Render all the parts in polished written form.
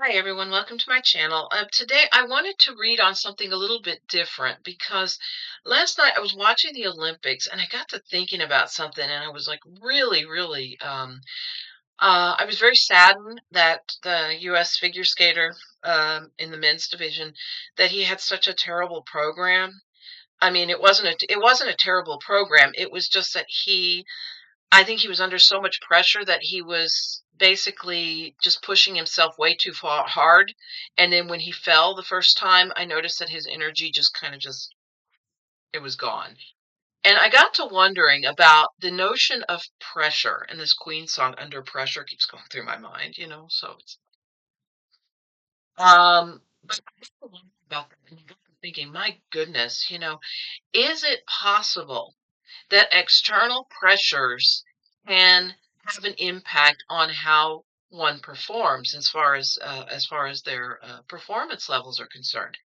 Hi everyone, welcome to my channel. Today I wanted to read on something a little bit different because last night I was watching the Olympics and I got to thinking about something and I was like I was very saddened that the US figure skater in the men's division that he had such a terrible program. I mean, it wasn't a terrible program. It was just that I think he was under so much pressure that he was basically just pushing himself way too far hard. And then when he fell the first time, I noticed that his energy just kind of just it was gone. And I got to wondering about the notion of pressure. And this Queen song, Under Pressure, keeps going through my mind, so it's but I got to wonder about that and I got to thinking, my goodness, is it possible that external pressures can have an impact on how one performs as far as their performance levels are concerned.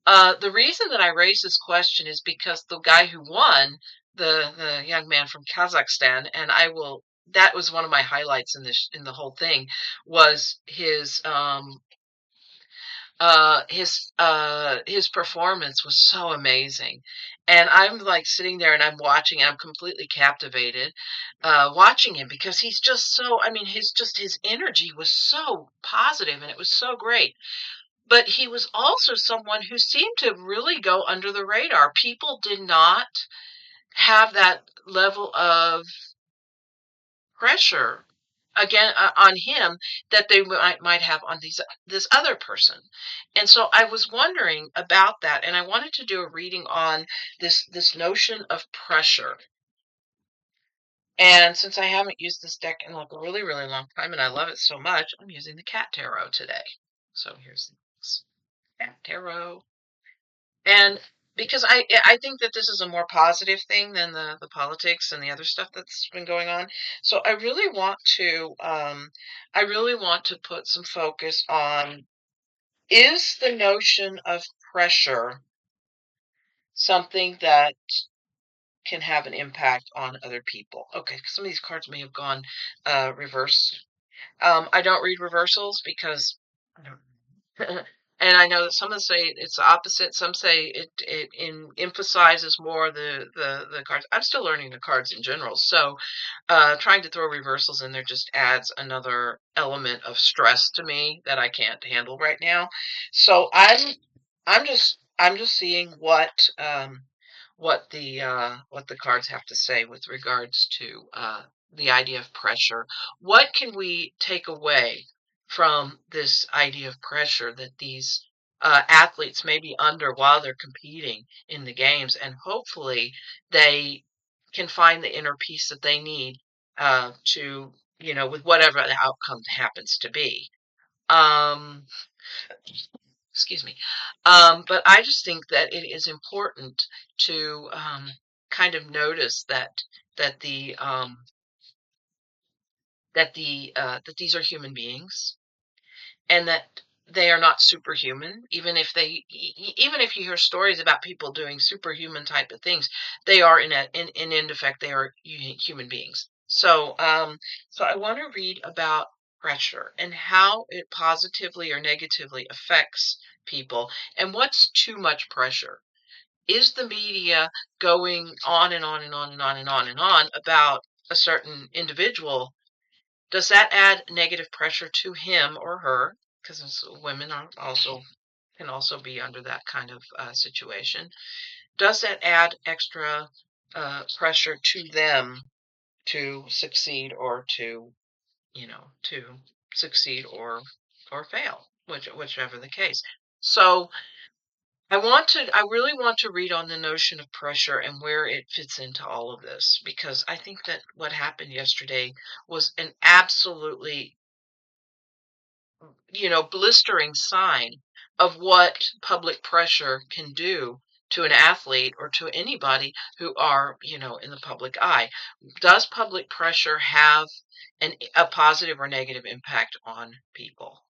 The reason that I raise this question is because the guy who won, the young man from Kazakhstan, and I will that was one of my highlights in the whole thing was his performance was so amazing. And I'm like sitting there and I'm watching and I'm completely captivated watching him because he's just so I mean his energy was so positive and it was so great. But he was also someone who seemed to really go under the radar. People did not have that level of pressure again on him that they might have on this other person. And so I was wondering about that and I wanted to do a reading on this notion of pressure. And since I haven't used this deck in like a really really long time and I love it so much, I'm using the cat tarot today. So here's the cat tarot. And because I think that this is a more positive thing than the politics and the other stuff that's been going on. So I really want to put some focus on, is the notion of pressure something that can have an impact on other people? Okay, some of these cards may have gone reverse. I don't read reversals because I don't and I know that some say it's the opposite. Some say it emphasizes more the cards. I'm still learning the cards in general, so trying to throw reversals in there just adds another element of stress to me that I can't handle right now. So I'm just seeing what the cards have to say with regards to the idea of pressure. What can we take away from this idea of pressure that these athletes may be under while they're competing in the games, and hopefully they can find the inner peace that they need to, with whatever the outcome happens to be. Um, Excuse me. But I just think that it is important to kind of notice that the that these are human beings and that they are not superhuman. Even if you hear stories about people doing superhuman type of things, they are in end effect they are human beings. So I want to read about pressure and how it positively or negatively affects people and what's too much pressure. Is the media going on and on and on and on and on and on about a certain individual? Does that add negative pressure to him or her? Because women are also can also be under that kind of situation. Does that add extra pressure to them to succeed or to succeed or fail, whichever the case? So I really want to read on the notion of pressure and where it fits into all of this because I think that what happened yesterday was an absolutely blistering sign of what public pressure can do to an athlete or to anybody who are, in the public eye. Does public pressure have a positive or negative impact on people?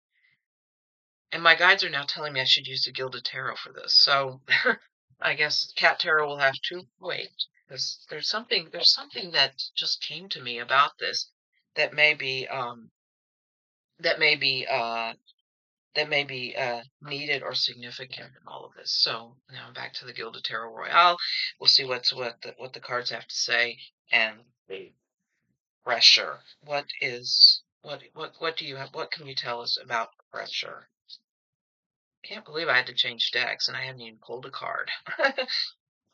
And my guides are now telling me I should use the Gilded Tarot for this. So I guess Cat Tarot will have to wait because there's something that just came to me about this that may be that may be that may be needed or significant in all of this. So now back to the Gilded Tarot Royale. We'll see what the cards have to say, and the pressure. What do you have? What can you tell us about pressure? Can't believe I had to change decks and I haven't even pulled a card.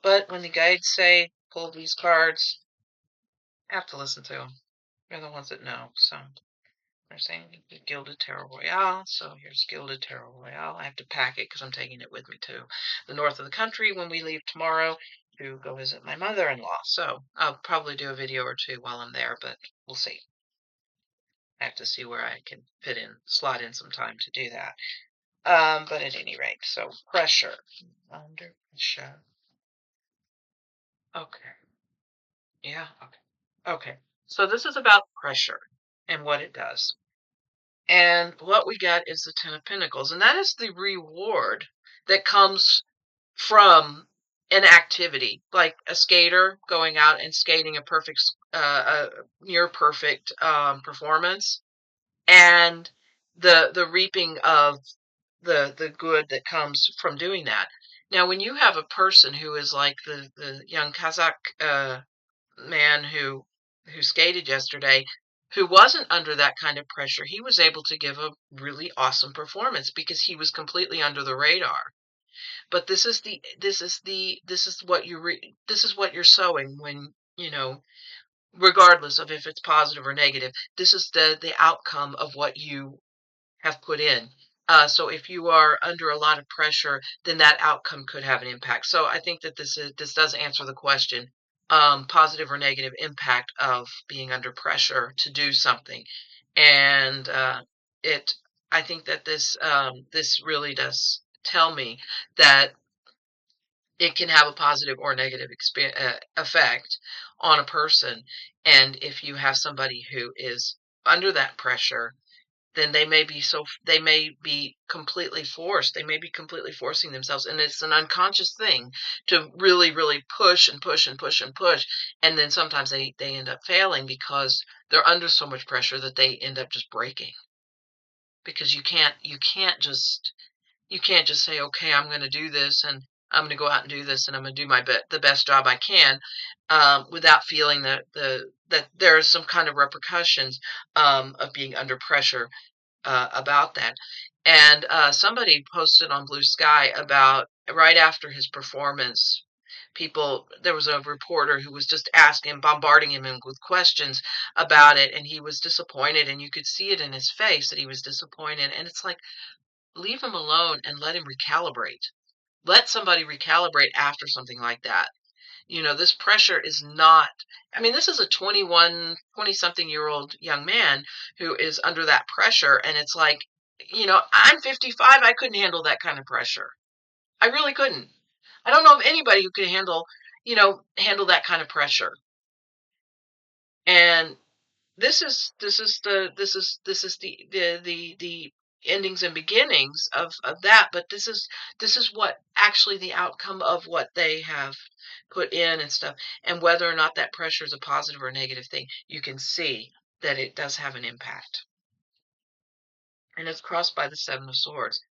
But when the guides say pull these cards, I have to listen to them. They're the ones that know. So they're saying Gilded Tarot Royale. So here's Gilded Tarot Royale. I have to pack it because I'm taking it with me to the north of the country when we leave tomorrow to go visit my mother-in-law. So I'll probably do a video or two while I'm there, but we'll see. I have to see where I can slot in some time to do that. But at any rate, so pressure. Under pressure. Okay. Yeah, okay. Okay. So this is about pressure and what it does. And what we get is the Ten of Pentacles, and that is the reward that comes from an activity, like a skater going out and skating a near perfect performance, and the reaping of the good that comes from doing that. Now, when you have a person who is like the young Kazakh man who skated yesterday, who wasn't under that kind of pressure, he was able to give a really awesome performance because he was completely under the radar. But this is what this is what you're sowing when, regardless of if it's positive or negative. This is the outcome of what you have put in. So if you are under a lot of pressure, then that outcome could have an impact. So I think that this does answer the question, positive or negative impact of being under pressure to do something. And it I think that this really does tell me that it can have a positive or negative effect on a person. And if you have somebody who is under that pressure, then they may be completely forced. They may be completely forcing themselves, and it's an unconscious thing to really, really push and push and push and push, and then sometimes they end up failing because they're under so much pressure that they end up just breaking. Because you can't just say, okay, I'm going to do this, and I'm going to go out and do this, and I'm going to do the best job I can, without feeling that there are some kind of repercussions of being under pressure about that. And somebody posted on Blue Sky about right after his performance, there was a reporter who was just bombarding him with questions about it, and he was disappointed, and you could see it in his face that he was disappointed. And it's like, leave him alone and let him recalibrate. Let somebody recalibrate after something like that. This pressure is not, I mean, this is a 20 something year old young man who is under that pressure. And it's like, I'm 55. I couldn't handle that kind of pressure. I really couldn't. I don't know of anybody who could handle that kind of pressure. And this is the endings and beginnings of that, but this is what actually the outcome of what they have put in and stuff, and whether or not that pressure is a positive or negative thing, you can see that it does have an impact. And it's crossed by the Seven of Swords.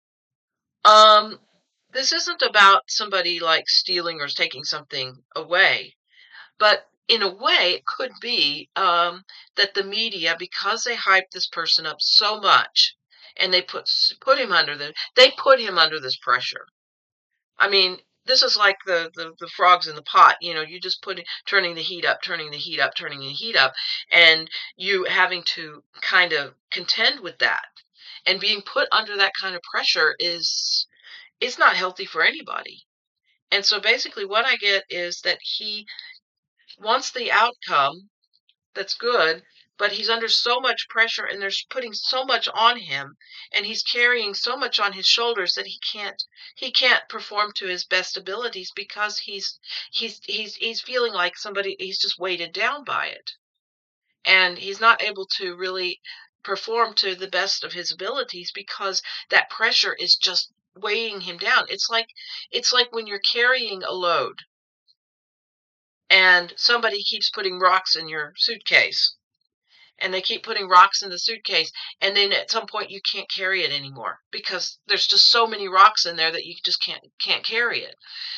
This isn't about somebody like stealing or taking something away. But in a way, it could be that the media, because they hype this person up so much, and they put him they put him under this pressure. I mean, this is like the frogs in the pot. You just turning the heat up, turning the heat up, turning the heat up, and you having to kind of contend with that. And being put under that kind of pressure it's not healthy for anybody. And so basically, what I get is that he wants the outcome that's good, but he's under so much pressure, and they're putting so much on him, and he's carrying so much on his shoulders that he can't perform to his best abilities because he's feeling like he's just weighted down by it, and he's not able to really perform to the best of his abilities because that pressure is just weighing him down. It's like when you're carrying a load and somebody keeps putting rocks in your suitcase, and they keep putting rocks in the suitcase, and then at some point you can't carry it anymore because there's just so many rocks in there that you just can't carry it.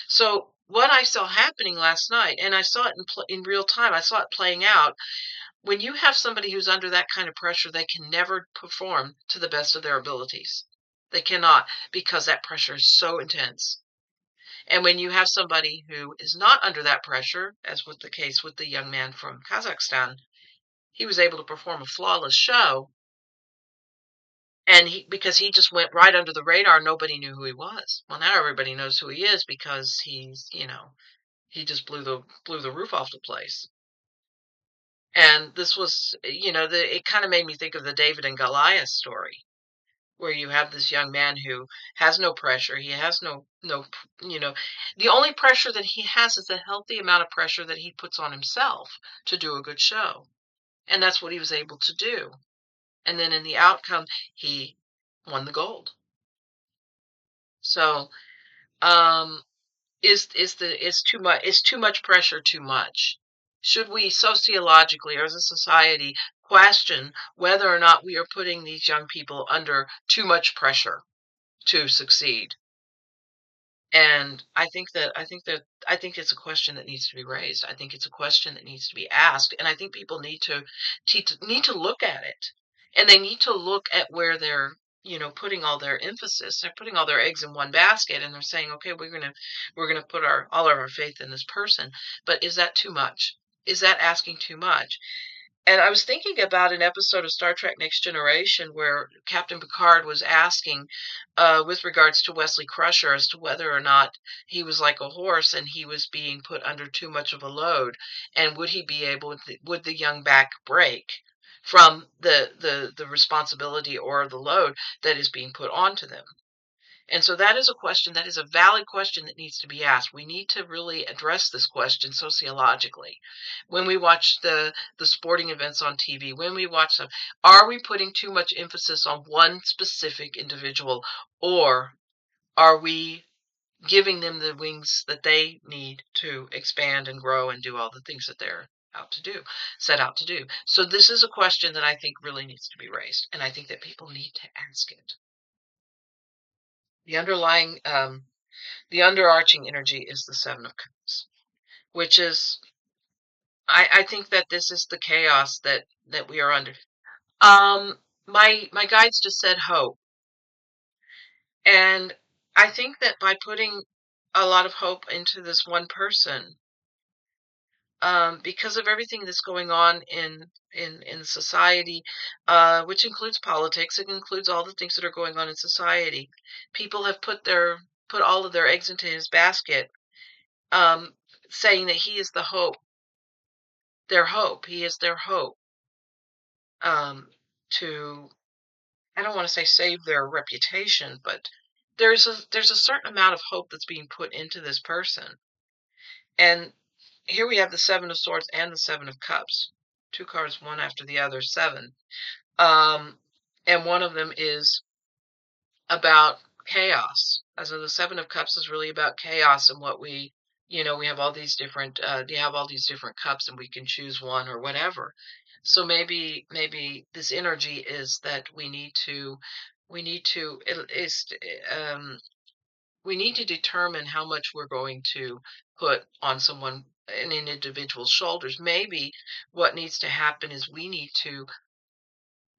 So what I saw happening last night, and I saw it in real time, I saw it playing out. When you have somebody who's under that kind of pressure, they can never perform to the best of their abilities. They cannot, because that pressure is so intense. And when you have somebody who is not under that pressure, as was the case with the young man from Kazakhstan, he was able to perform a flawless show, and because he just went right under the radar, nobody knew who he was. Well, now everybody knows who he is because he just blew the roof off the place. And this was, it kind of made me think of the David and Goliath story, where you have this young man who has no pressure. He has no, you know, the only pressure that he has is a healthy amount of pressure that he puts on himself to do a good show. And that's what he was able to do. And then in the outcome, he won the gold. So, um, is too much pressure too much? Should we sociologically or as a society question whether or not we are putting these young people under too much pressure to succeed? And I think it's a question that needs to be raised. I think it's a question that needs to be asked, and I think people need to look at it, and they need to look at where they're putting all their emphasis. They're putting all their eggs in one basket, and they're saying, okay, we're gonna put all of our faith in this person. But is that too much? Is that asking too much? And I was thinking about an episode of Star Trek Next Generation where Captain Picard was asking, with regards to Wesley Crusher, as to whether or not he was like a horse and he was being put under too much of a load, and would he be would the young back break from the responsibility or the load that is being put onto them? And so that is a question, that is a valid question that needs to be asked. We need to really address this question sociologically. When we watch the sporting events on TV, when we watch them, are we putting too much emphasis on one specific individual, or are we giving them the wings that they need to expand and grow and do all the things that they're set out to do? So this is a question that I think really needs to be raised, and I think that people need to ask it. The underlying the underarching energy is the Seven of Cups, which is, I think that this is the chaos that we are under. My guides just said hope, and I think that by putting a lot of hope into this one person, because of everything that's going on in society, which includes politics, it includes all the things that are going on in society. People have put all of their eggs into his basket, um, saying that he is the hope, their hope. He is their hope, to, I don't want to say save their reputation, but there's a certain amount of hope that's being put into this person. And here we have the Seven of Swords and the Seven of Cups, two cards, one after the other, seven. And one of them is about chaos. As in the Seven of Cups is really about chaos and what we have all these different, you have all these different cups and we can choose one or whatever. So maybe this energy is that we need to it is we need to determine how much we're going to put on an individual's shoulders. Maybe what needs to happen is we need to,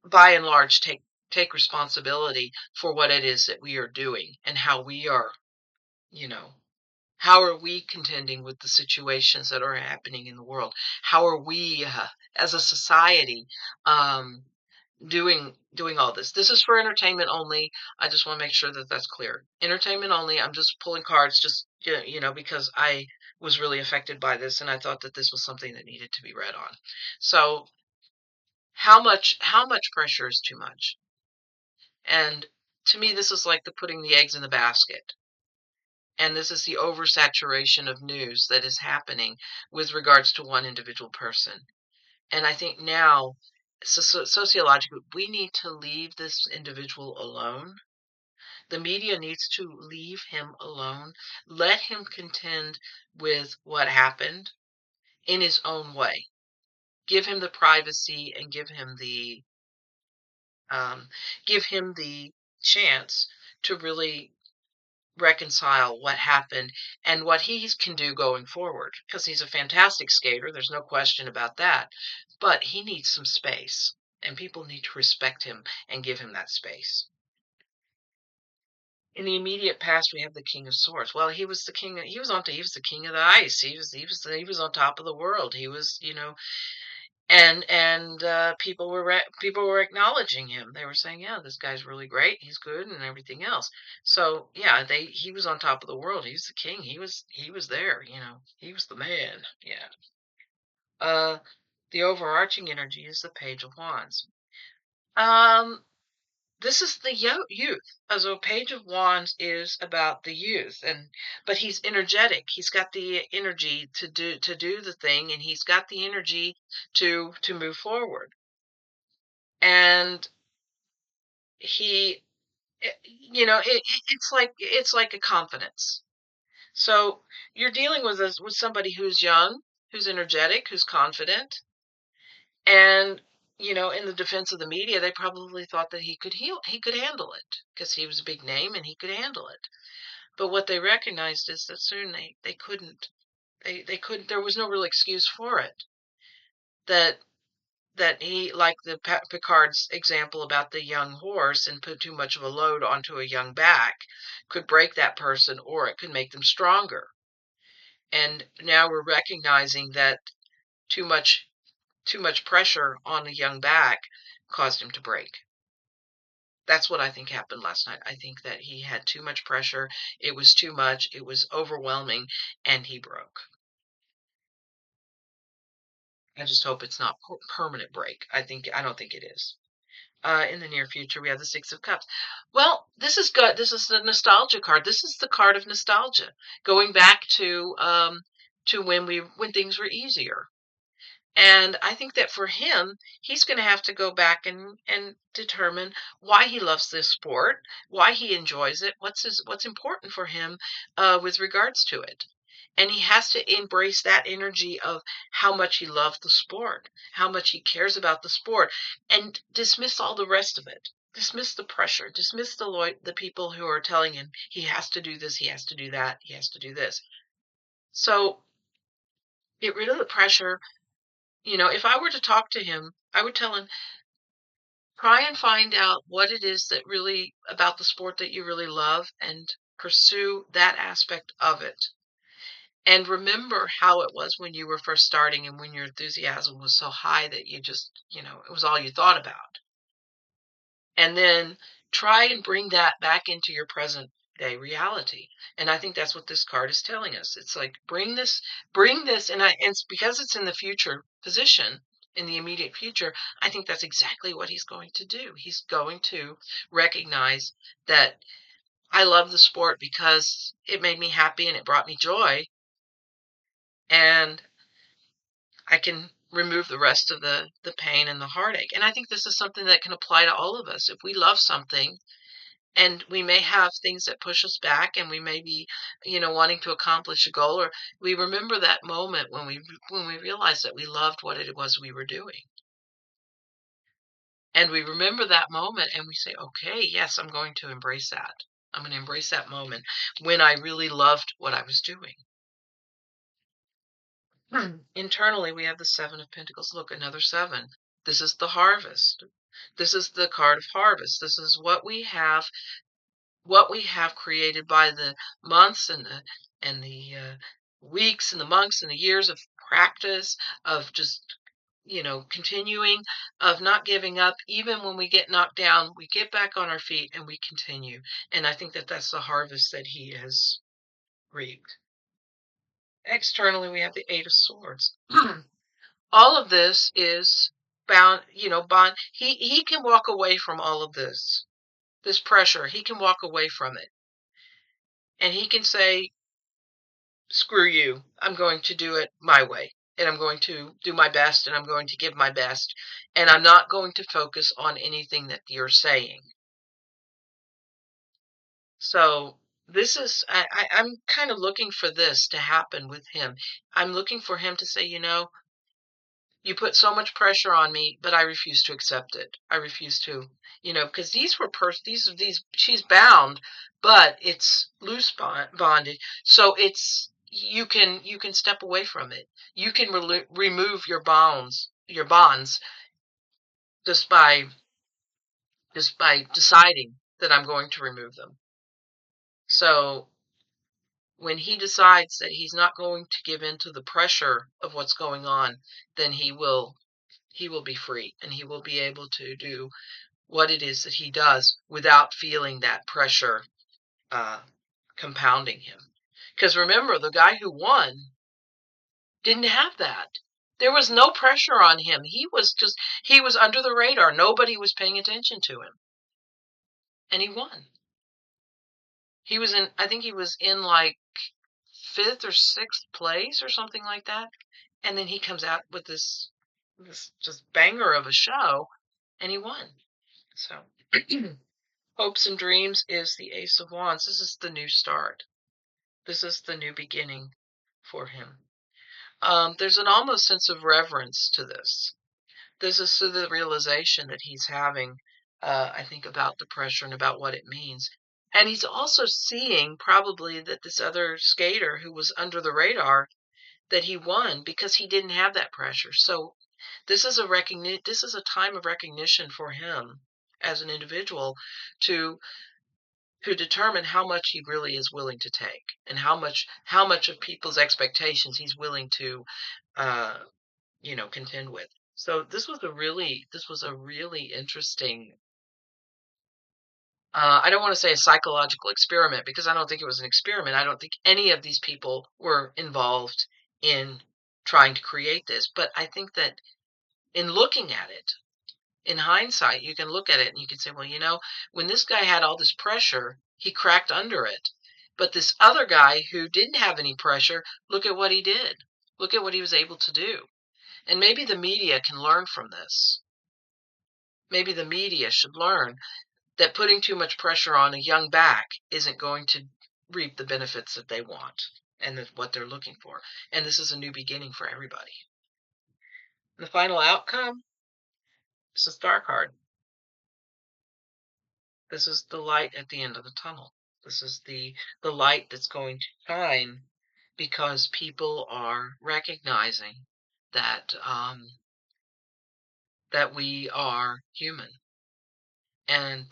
by and large, take responsibility for what it is that we are doing and how we are, you know, how are we contending with the situations that are happening in the world? How are we, as a society, um, doing all this? This is for entertainment only. I just want to make sure that that's clear. Entertainment only. I'm just pulling cards, just because I was really affected by this, and I thought that this was something that needed to be read on. So, how much pressure is too much? And to me, this is like the putting the eggs in the basket. And this is the oversaturation of news that is happening with regards to one individual person. And I think now, sociologically, we need to leave this individual alone. The media needs to leave him alone. Let him contend with what happened in his own way. give him the privacy and um, give him the chance to really reconcile what happened and what he can do going forward. Because he's a fantastic skater, there's no question about that. But he needs some space, and people need to respect him and give him that space. In the immediate past, we have the King of Swords. Well, he was the king. He was the king of the ice. He was on top of the world. He was, and people were acknowledging him. They were saying, "Yeah, this guy's really great. He's good," and everything else. So yeah, he was on top of the world. He was the king. He was there. He was the man. Yeah. Uh, the overarching energy is the Page of Wands. Um, this is the youth. So Page of Wands is about the youth, but he's energetic. He's got the energy to do the thing, and he's got the energy to move forward. And he, it's like a confidence. So you're dealing with somebody who's young, who's energetic, who's confident, and in the defense of the media, they probably thought that he could handle it because he was a big name and he could handle it. But what they recognized is that soon they couldn't. They couldn't. There was no real excuse for it. That he, like the Picard's example about the young horse and put too much of a load onto a young back, could break that person or it could make them stronger. And now we're recognizing that too much too much pressure on a young back caused him to break. That's what I think happened last night. I think that he had too much pressure. It was too much. It was overwhelming, and he broke. I just hope it's not permanent break. I don't think it is. In the near future, we have the Six of Cups. Well, this is good. This is the nostalgia card. This is the card of nostalgia, going back to when things were easier. And I think that for him, he's going to have to go back and determine why he loves this sport, why he enjoys it, what's important for him with regards to it. And he has to embrace that energy of how much he loves the sport, how much he cares about the sport, and dismiss all the rest of it. Dismiss the pressure. Dismiss the people who are telling him he has to do this, he has to do that, he has to do this. So get rid of the pressure. If I were to talk to him, I would tell him, try and find out what it is that really about the sport that you really love and pursue that aspect of it. And remember how it was when you were first starting and when your enthusiasm was so high that you just, it was all you thought about. And then try and bring that back into your present day reality. And I think that's what this card is telling us. It's like bring this, and it's because it's in the future position, in the immediate future. I think that's exactly what he's going to do. He's going to recognize that I love the sport because it made me happy and it brought me joy, and I can remove the rest of the pain and the heartache. And I think this is something that can apply to all of us. If we love something, and we may have things that push us back, and we may be wanting to accomplish a goal, or we remember that moment when we realized that we loved what it was we were doing, and we remember that moment and we say, okay, yes, I'm going to embrace that. I'm going to embrace that moment when I really loved what I was doing. Internally, we have the Seven of Pentacles. Look, another seven. This is the harvest. This is the card of harvest. This is what we have created by the months and the weeks and the months and the years of practice, of just continuing, of not giving up. Even when we get knocked down, we get back on our feet and we continue. And I think that that's the harvest that he has reaped. Externally, we have the Eight of Swords. All of this is bond. He can walk away from all of this pressure. He can walk away from it. And he can say, screw you. I'm going to do it my way. And I'm going to do my best, and I'm going to give my best. And I'm not going to focus on anything that you're saying. So I'm kind of looking for this to happen with him. I'm looking for him to say, You put so much pressure on me, but I refuse to accept it. I refuse to, because these were these she's bound, but it's loose bondage. So you can step away from it. You can remove your bonds just by deciding that I'm going to remove them. So when he decides that he's not going to give in to the pressure of what's going on, then he will be free, and he will be able to do what it is that he does without feeling that pressure uh, compounding him. Because remember, the guy who won didn't have that. There was no pressure on him. He was under the radar. Nobody was paying attention to him. And he won. I think he was in like fifth or sixth place or something like that. And then he comes out with this just banger of a show, and he won. So hopes and dreams is the Ace of Wands. This is the new start. This is the new beginning for him. There's an almost sense of reverence to this. This is to the realization that he's having, I think, about the pressure and about what it means. And he's also seeing probably that this other skater who was under the radar, that he won because he didn't have that pressure. So this is a time of recognition for him as an individual to determine how much he really is willing to take, and how much of people's expectations he's willing to uh contend with. So this was a really interesting, I don't want to say a psychological experiment, because I don't think it was an experiment. I don't think any of these people were involved in trying to create this, but I think that in looking at it, in hindsight, you can look at it and you can say, well, when this guy had all this pressure, he cracked under it. But this other guy who didn't have any pressure, look at what he did. Look at what he was able to do. And maybe the media can learn from this. Maybe the media should learn that putting too much pressure on a young back isn't going to reap the benefits that they want and what they're looking for. And this is a new beginning for everybody. The final outcome is a star card. This is the light at the end of the tunnel. This is the light that's going to shine because people are recognizing that that we are human. And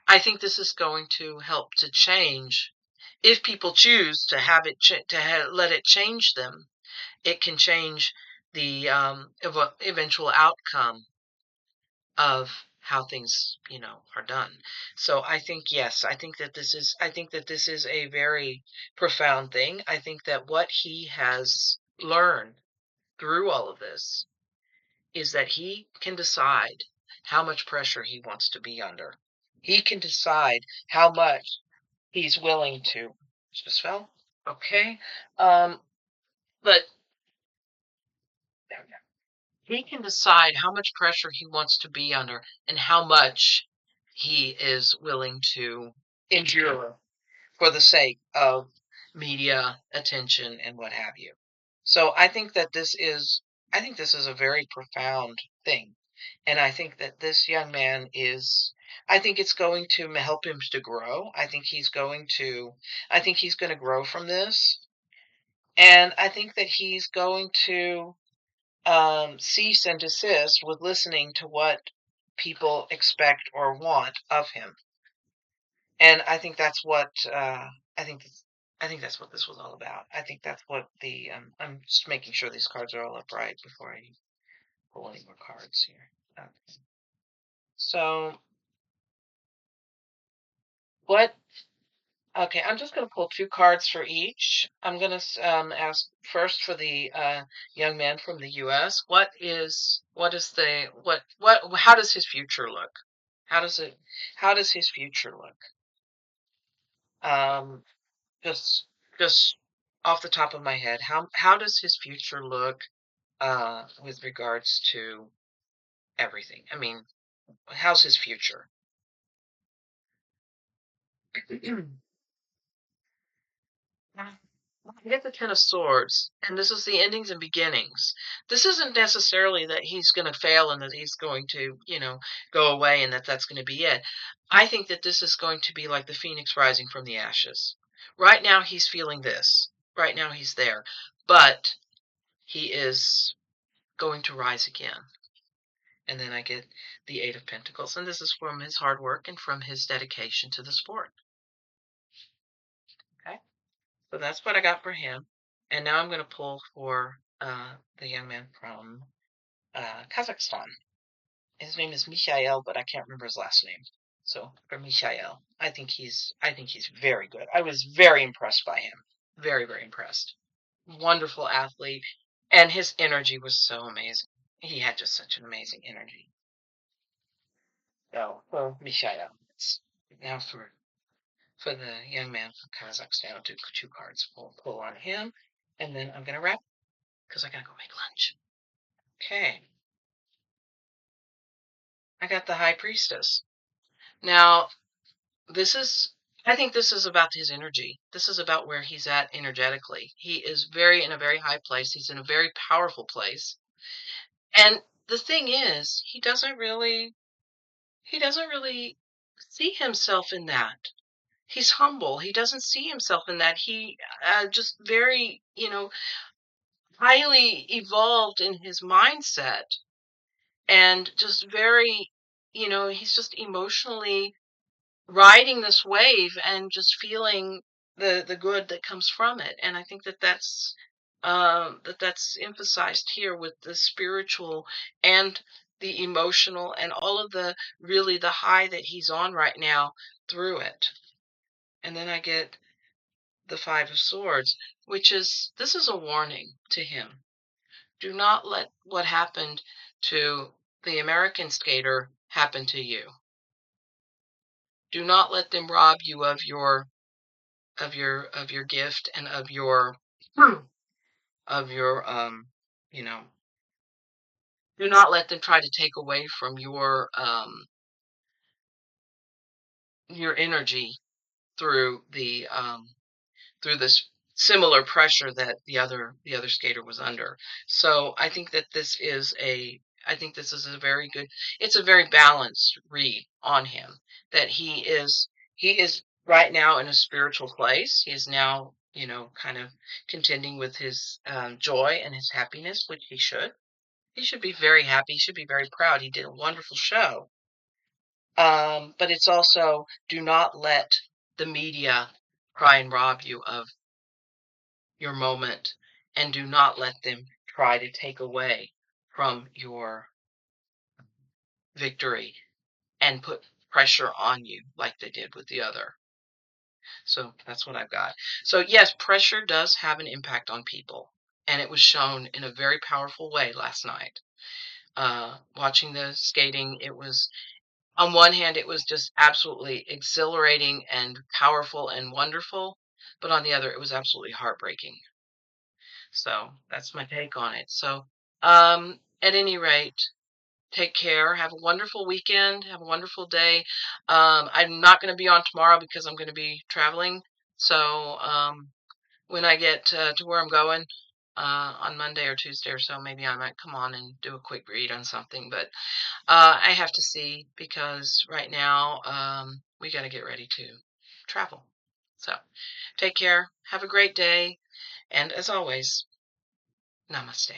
I think this is going to help to change. If people choose to have it let it change them, it can change the eventual outcome of how things are done. So I think, yes, I think that this is a very profound thing. I think that what he has learned through all of this is that he can decide how much pressure he wants to be under. He can decide how much he's willing to. Just fell. Okay. But there we go. He can decide how much pressure he wants to be under and how much he is willing to endure for the sake of media attention and what have you. So I think this is a very profound thing. And I think that this young man I think it's going to help him to grow. I think he's going to grow from this. And I think that he's going to cease and desist with listening to what people expect or want of him. And I think that's what I think. I think that's what this was all about. I think that's what I'm just making sure these cards are all upright before I pull any more cards here. So what? Okay, I'm just going to pull two cards for each. I'm going to ask first for the young man from the U.S. How does his future look? How does it? How does his future look? Um, just just off the top of my head, how does his future look with regards to everything? I mean, how's his future? I get the 10 of swords, and this is the endings and beginnings. This isn't necessarily that he's going to fail and that he's going to, go away and that that's going to be it. I think that this is going to be like the phoenix rising from the ashes. Right now, he's feeling this. Right now, he's there. But he is going to rise again. And then I get the Eight of Pentacles. And this is from his hard work and from his dedication to the sport. Okay. So that's what I got for him. And now I'm going to pull for the young man from Kazakhstan. His name is Mikhail, but I can't remember his last name. So for Mikhail, I think he's very good. I was very impressed by him. Very, very impressed. Wonderful athlete. And his energy was so amazing. He had just such an amazing energy. So, well, Mikhail. Now for the young man from Kazakhstan, I'll do two cards. We'll pull on him, and then I'm going to wrap because I got to go make lunch. Okay. I got the High Priestess. Now, I think this is about his energy. This is about where he's at energetically. He is in a very high place. He's in a very powerful place. And the thing is, he doesn't really see himself in that. He's humble. He doesn't see himself in that. He just very, highly evolved in his mindset and just very, he's just emotionally riding this wave and just feeling the good that comes from it. And I think that's emphasized here with the spiritual and the emotional and all of the high that he's on right now through it. And then I get the Five of Swords, this is a warning to him. Do not let what happened to the American skater happen to you. Do not let them rob you of your gift and of your you know do not let them try to take away from your energy through this similar pressure that the other skater was under. So I think this is a very good, it's a very balanced read on him, that he is right now in a spiritual place. He is now, kind of contending with his joy and his happiness, which he should. He should be very happy. He should be very proud. He did a wonderful show. But it's also, do not let the media try and rob you of your moment, and do not let them try to take away from your victory and put pressure on you like they did with the other. So that's what I've got. So yes, pressure does have an impact on people, and it was shown in a very powerful way last night. Watching the skating, it was, on one hand, it was just absolutely exhilarating and powerful and wonderful, but on the other, it was absolutely heartbreaking. So that's my take on it. So, at any rate, take care. Have a wonderful weekend. Have a wonderful day. I'm not going to be on tomorrow because I'm going to be traveling. So, when I get to where I'm going on Monday or Tuesday or so, maybe I might come on and do a quick read on something. But I have to see, because right now we got to get ready to travel. So, take care. Have a great day. And as always, namaste.